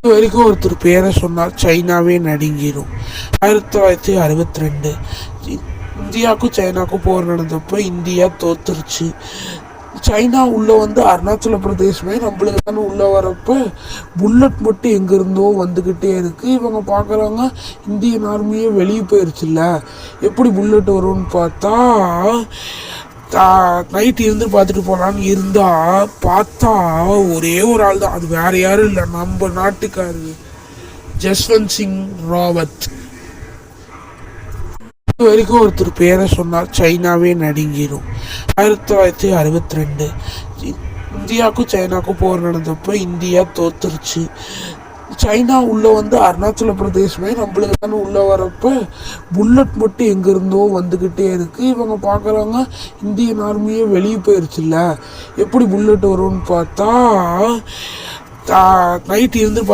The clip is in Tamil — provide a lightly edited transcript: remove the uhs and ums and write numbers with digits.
இது வரைக்கும் ஒருத்தர் பேரை சொன்னால் சைனாவே நடுங்கிடும். 1962 இந்தியாவுக்கும் சைனாவுக்கும் போர் நடந்தப்போ இந்தியா தோத்துருச்சு. சைனா உள்ளே வந்து அருணாச்சல பிரதேசமே நம்மளுக்கு தானே உள்ளே வரப்போ புல்லட் மட்டும் எங்கேருந்தோ வந்துக்கிட்டே இருக்குது. இவங்க பார்க்குறாங்க இந்தியன் ஆர்மியே வெளியே போயிடுச்சுல்ல, எப்படி புல்லட் வரும்னு பார்த்தா நைட் இருந்து பார்த்துட்டு போகலான்னு பார்த்தா ஒரே ஒரு ஆள் தான், அது வேற யாரும் இல்லை, நம்ம நாட்டுக்காரு ஜஸ்வந்த் சிங் ராவத். இது வரைக்கும் ஒருத்தர் பேரை சொன்னால் சைனாவே நடுங்கிடும். 1962 இந்தியாவுக்கும் சைனாவுக்கும் போர் நடந்தப்போ இந்தியா தோத்துருச்சு. சைனா உள்ளே வந்து அருணாச்சல பிரதேசமே நம்மளுக்கு தானே உள்ளே வரப்போ புல்லட் மட்டும் எங்கேருந்தோ வந்துக்கிட்டே இருக்குது. இவங்க பார்க்குறாங்க இந்தியன் ஆர்மியே வெளியே போயிடுச்சுல்ல, எப்படி புல்லட் வரும்னு பார்த்தா நைட் இருந்து